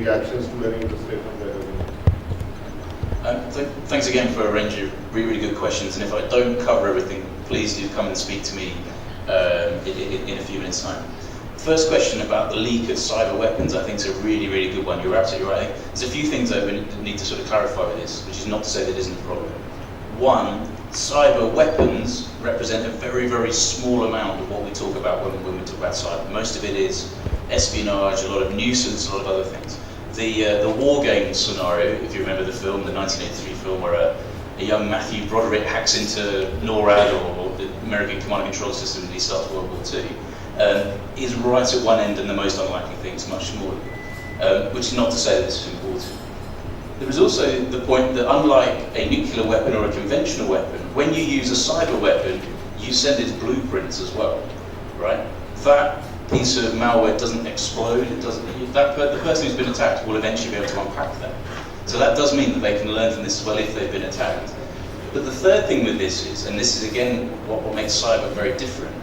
reactions to any of the statements that have been made? Thanks again for a range of really, really good questions, and if I don't cover everything, please do come and speak to me in a few minutes' time. First question about the leak of cyber weapons, I think is a really, really good one. You're absolutely right. There's a few things that we need to sort of clarify with this, which is not to say that isn't a problem. One, cyber weapons represent a very, very small amount of what we talk about when we talk about cyber. Most of it is espionage, a lot of nuisance, a lot of other things. The war game scenario, if you remember the film, the 1983 film, where a young Matthew Broderick hacks into NORAD or the American Command and Control System and he starts World War II, is right at one end, and the most unlikely thing is much smaller. Which is not to say that this is important. There is also the point that unlike a nuclear weapon or a conventional weapon, when you use a cyber weapon, you send its blueprints as well, right? That piece of malware doesn't explode. It doesn't. The person who's been attacked will eventually be able to unpack that. So that does mean that they can learn from this as well if they've been attacked. But the third thing with this is, and this is again what makes cyber very different,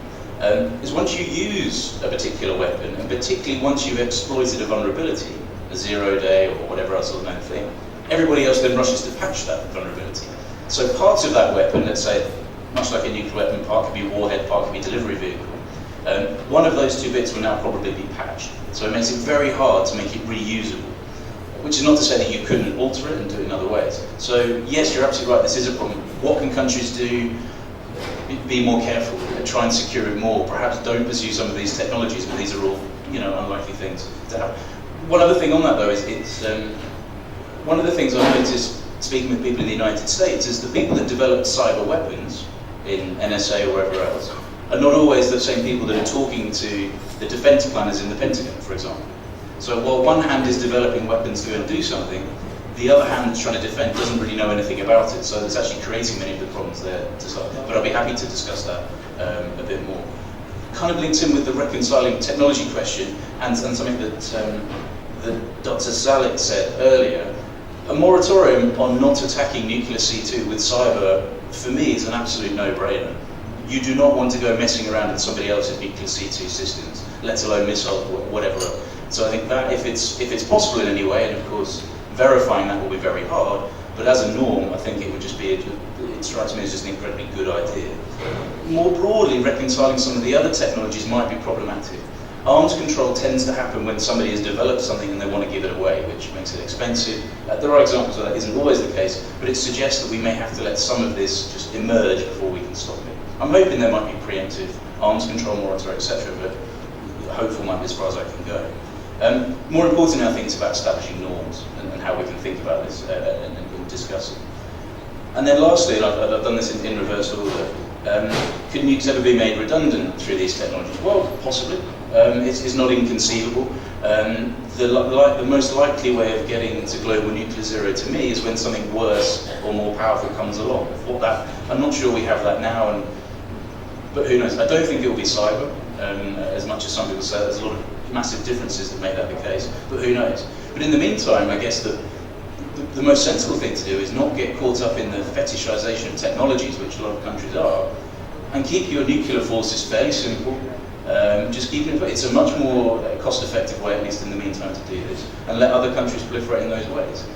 is once you use a particular weapon, and particularly once you've exploited a vulnerability, a 0-day or whatever else sort of thing, everybody else then rushes to patch that vulnerability. So parts of that weapon, let's say, much like a nuclear weapon, part could be warhead, part could be delivery vehicle. One of those two bits will now probably be patched. So it makes it very hard to make it reusable, which is not to say that you couldn't alter it and do it in other ways. So yes, you're absolutely right, this is a problem. What can countries do? Be more careful, try and secure it more. Perhaps don't pursue some of these technologies, but these are all, unlikely things to happen. One other thing on that though is one of the things I've noticed speaking with people in the United States is the people that develop cyber weapons in NSA or wherever else are not always the same people that are talking to the defense planners in the Pentagon, for example. So while one hand is developing weapons to go and do something, the other hand that's trying to defend doesn't really know anything about it, so it's actually creating many of the problems there to start. But I'll be happy to discuss that a bit more. Kind of links in with the reconciling technology question and something that Dr. Zalik said earlier. A moratorium on not attacking nuclear C2 with cyber, for me, is an absolute no-brainer. You do not want to go messing around in somebody else's nuclear C2 systems, let alone missiles, whatever. So I think that if it's possible in any way, and of course verifying that will be very hard, but as a norm, I think it would just be, it strikes me as just an incredibly good idea. More broadly, reconciling some of the other technologies might be problematic. Arms control tends to happen when somebody has developed something and they want to give it away, which makes it expensive. There are examples where that isn't always the case, but it suggests that we may have to let some of this just emerge before we can stop it. I'm hoping there might be preemptive arms control moratorium, etc., but hopeful might be as far as I can go. More importantly, I think it's about establishing norms and how we can think about this and discuss it. And then lastly, and I've done this in reverse order, could nukes ever be made redundant through these technologies? Well, possibly. It's not inconceivable. The most likely way of getting to global nuclear zero to me is when something worse or more powerful comes along. I'm not sure we have that now, but who knows? I don't think it will be cyber, as much as some people say. There's a lot of massive differences that make that the case, but who knows? But in the meantime, I guess the most sensible thing to do is not get caught up in the fetishization of technologies, which a lot of countries are, and keep your nuclear forces fairly simple. Just keep it. It's a much more cost-effective way, at least in the meantime, to do this, and let other countries proliferate in those ways.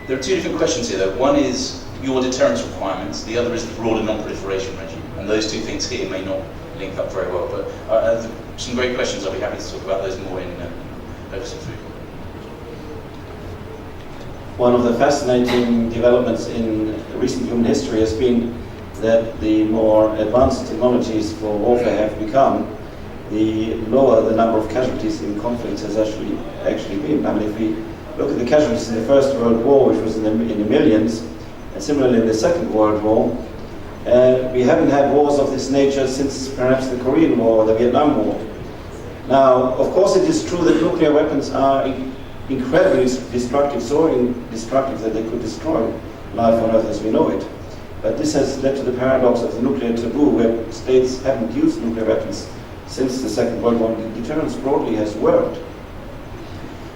There are two different questions here, though. One is your deterrence requirements. The other is the broader non-proliferation regime, and those two things here may not link up very well. But some great questions. I'll be happy to talk about those more in Overseas Food. One of the fascinating developments in recent human history has been that the more advanced technologies for warfare have become, the lower the number of casualties in conflicts has actually been. I mean, if we look at the casualties in the First World War, which was in the millions, and similarly in the Second World War, we haven't had wars of this nature since perhaps the Korean War or the Vietnam War. Now, of course, it is true that nuclear weapons are incredibly destructive, so destructive that they could destroy life on Earth as we know it. But this has led to the paradox of the nuclear taboo, where states haven't used nuclear weapons since the Second World War. Deterrence broadly has worked.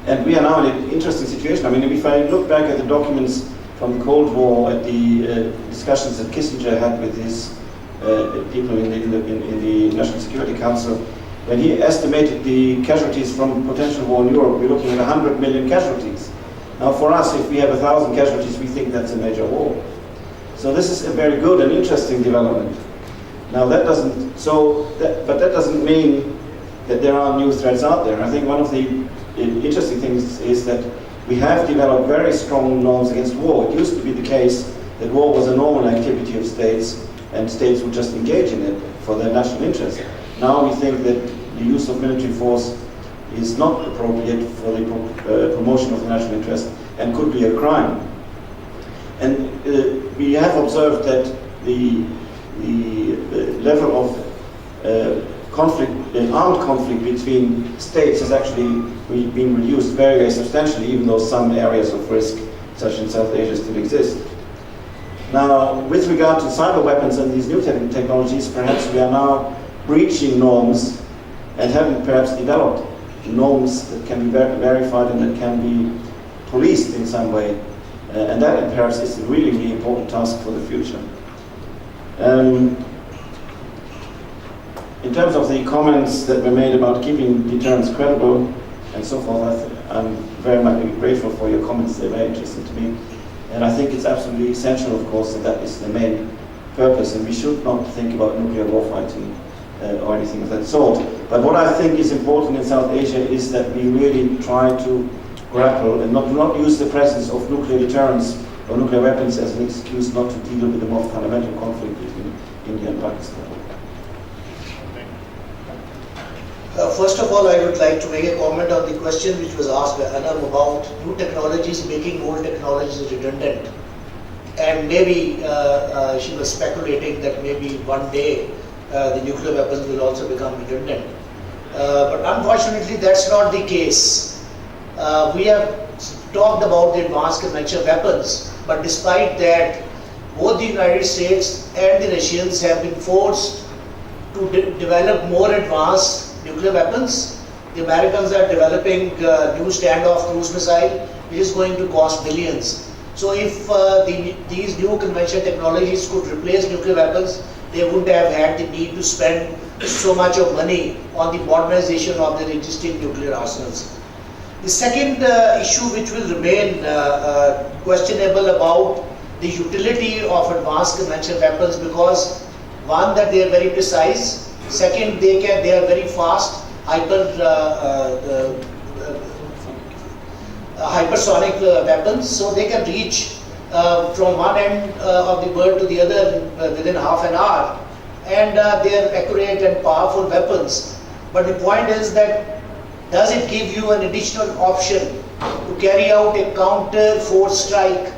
And we are now in an interesting situation. I mean, if I look back at the documents from the Cold War, at the discussions that Kissinger had with his people in the National Security Council, when he estimated the casualties from potential war in Europe, we're looking at 100 million casualties. Now for us, if we have 1,000 casualties, we think that's a major war. So this is a very good and interesting development. Now that doesn't, but that doesn't mean that there are new threats out there. I think one of the interesting things is that we have developed very strong norms against war. It used to be the case that war was a normal activity of states, and states would just engage in it for their national interest. Now we think that the use of military force is not appropriate for the promotion of the national interest and could be a crime. And we have observed that the level of conflict, armed conflict between states has actually been reduced very, very substantially, even though some areas of risk, such in South Asia, still exist. Now, with regard to cyber weapons and these new technologies, perhaps we are now breaching norms and haven't perhaps developed norms that can be verified and that can be policed in some way. And that perhaps is a really, really important task for the future. In terms of the comments that were made about keeping deterrence credible and so forth, I'm very much grateful for your comments. They're very interesting to me. And I think it's absolutely essential, of course, that that is the main purpose, and we should not think about nuclear warfighting or anything of that sort. But what I think is important in South Asia is that we really try to grapple and not use the presence of nuclear deterrence or nuclear weapons as an excuse not to deal with the more fundamental conflict between India and Pakistan. First of all, I would like to make a comment on the question which was asked by Anam about new technologies making old technologies redundant. And maybe she was speculating that maybe one day the nuclear weapons will also become redundant. But unfortunately, that's not the case. We have talked about the advanced conventional weapons, but despite that, both the United States and the Russians have been forced to develop more advanced nuclear weapons. The Americans are developing new standoff cruise missile, which is going to cost billions. So if these new conventional technologies could replace nuclear weapons, they wouldn't have had the need to spend so much of money on the modernization of their existing nuclear arsenals. The second issue which will remain questionable about the utility of advanced conventional weapons, because one, that they are very precise. Second, they are very fast, hypersonic weapons, so they can reach from one end of the world to the other within half an hour, and they are accurate and powerful weapons. But the point is that, does it give you an additional option to carry out a counter force strike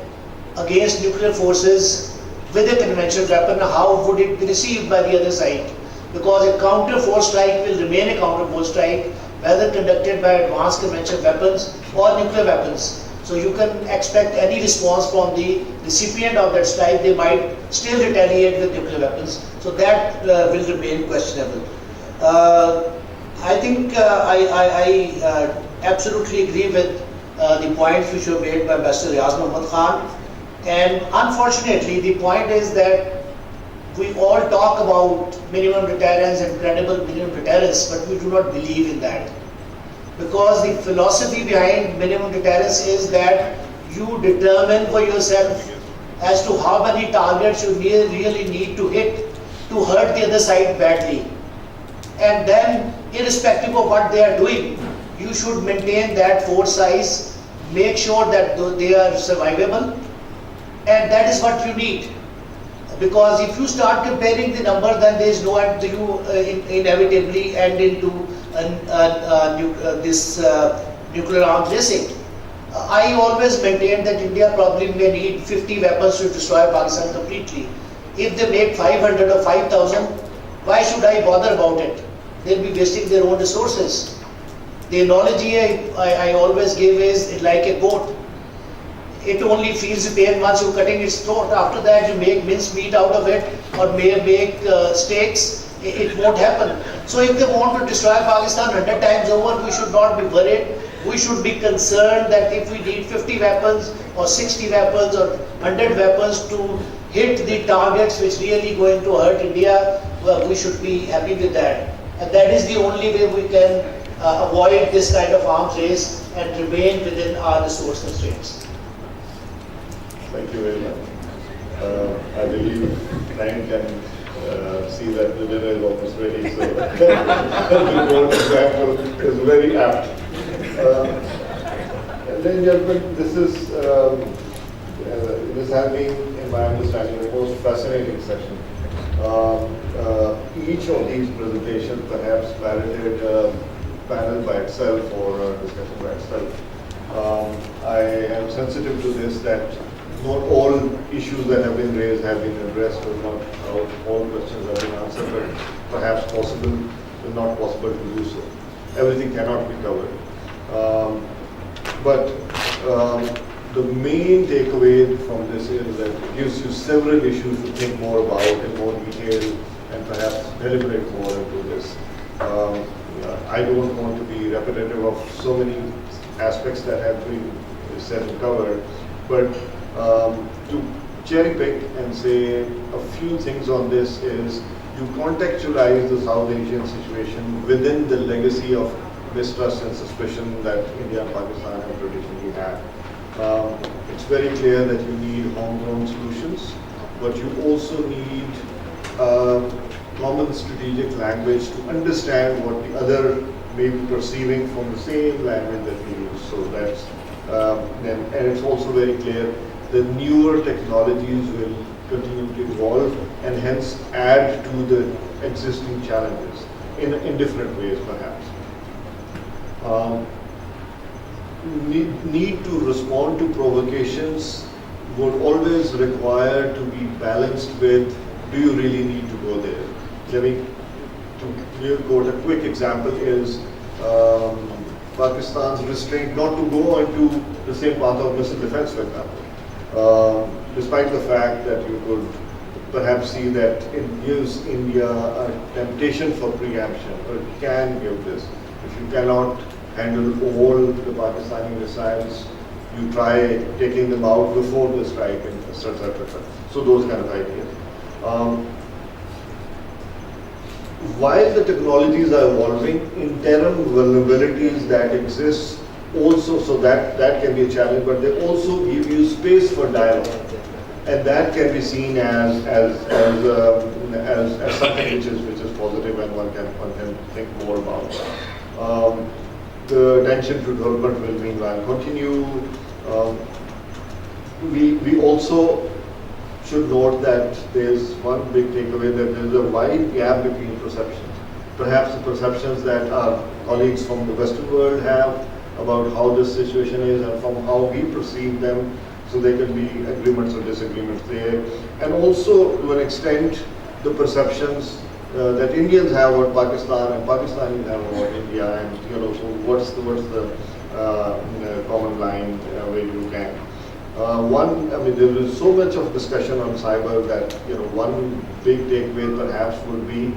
against nuclear forces with a conventional weapon? How would it be received by the other side? Because a counter force strike will remain a counter force strike, whether conducted by advanced conventional weapons or nuclear weapons. So you can expect any response from the recipient of that strike. They might still retaliate with nuclear weapons. So that will remain questionable. I think I absolutely agree with the points which were made by Mr. Riaz Muhammad Khan. And unfortunately, the point is that we all talk about minimum deterrence and credible minimum deterrence, but we do not believe in that. Because the philosophy behind minimum deterrence is that you determine for yourself as to how many targets you really need to hit to hurt the other side badly. And then, irrespective of what they are doing, you should maintain that force size, make sure that they are survivable, and that is what you need. Because if you start comparing the number, then there is no end to you inevitably end into this nuclear arms racing. I always maintain that India probably may need 50 weapons to destroy Pakistan completely. If they make 500 or 5,000, why should I bother about it? They'll be wasting their own resources. The analogy I always give is like a goat. It only feels the pain once you're cutting its throat. After that, you make mince meat out of it or may make steaks. It won't happen. So if they want to destroy Pakistan 100 times over, we should not be worried. We should be concerned that if we need 50 weapons or 60 weapons or 100 weapons to hit the targets which really going to hurt India, well, we should be happy with that. And that is the only way we can avoid this kind of arms race and remain within our resource constraints. Thank you very much. I believe Ryan can see that the dinner is almost ready, so the board example is very apt. Ladies and gentlemen, this has been, in my understanding, the most fascinating session. Each of these presentations perhaps merited a panel by itself or a discussion by itself. I am sensitive to this, that not all issues that have been raised have been addressed, or not all questions have been answered, but perhaps possible, not possible to do so. Everything cannot be covered. But the main takeaway from this is that it gives you several issues to think more about in more detail and perhaps deliberate more into this. I don't want to be repetitive of so many aspects that have been said and covered, but to cherry pick and say a few things on this is you contextualize the South Asian situation within the legacy of mistrust and suspicion that India and Pakistan have traditionally had. It's very clear that you need homegrown solutions, but you also need common strategic language to understand what the other may be perceiving from the same language that we use. So that's, and it's also very clear that newer technologies will continue to evolve and hence add to the existing challenges in different ways perhaps. Need to respond to provocations would always require to be balanced with, do you really need to go there? Let me quote a quick example is Pakistan's restraint not to go into the same path of missile defense, for example. Despite the fact that you could perhaps see that it gives India a temptation for preemption, or it can give this. If you cannot handle all the Pakistani missiles, you try taking them out before the strike, and etc. So those kind of ideas. While the technologies are evolving, interim vulnerabilities that exist also, so that can be a challenge, but they also give you space for dialogue, and that can be seen as something which is positive, and one can think more about. The attention to development will meanwhile continue. We also should note that there's one big takeaway, that there's a wide gap between perceptions. Perhaps the perceptions that our colleagues from the Western world have about how this situation is and from how we perceive them, so there can be agreements or disagreements there. And also, to an extent, the perceptions that Indians have about Pakistan and Pakistanis have about India, and so what's the common line where you can. There is so much of discussion on cyber that one big takeaway perhaps would be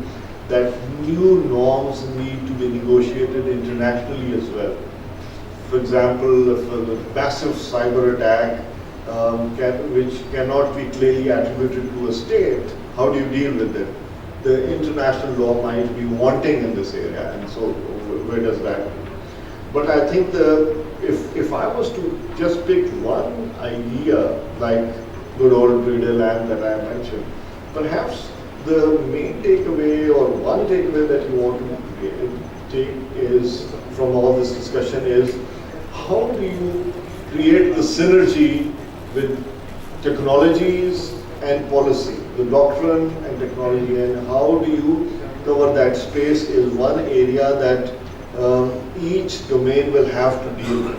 that new norms need to be negotiated internationally as well. For example, if a massive cyber attack which cannot be clearly attributed to a state, how do you deal with it? The international law might be wanting in this area, and so where does that go? But I think if I was to just pick one idea, like good old breeder land that I mentioned, perhaps the main takeaway or one takeaway that you want to take is from all this discussion is, how do you create the synergy with technologies and policy, the doctrine and technology, and how do you cover that space is one area that each domain will have to deal with.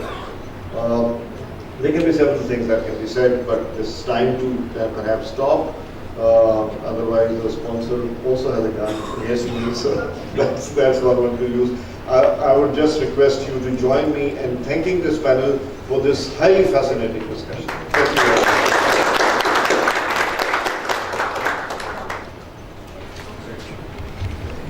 There can be several things that can be said, but it's time to perhaps stop. Otherwise, the sponsor also has a gun against me, so that's one to use. I would just request you to join me in thanking this panel for this highly fascinating discussion.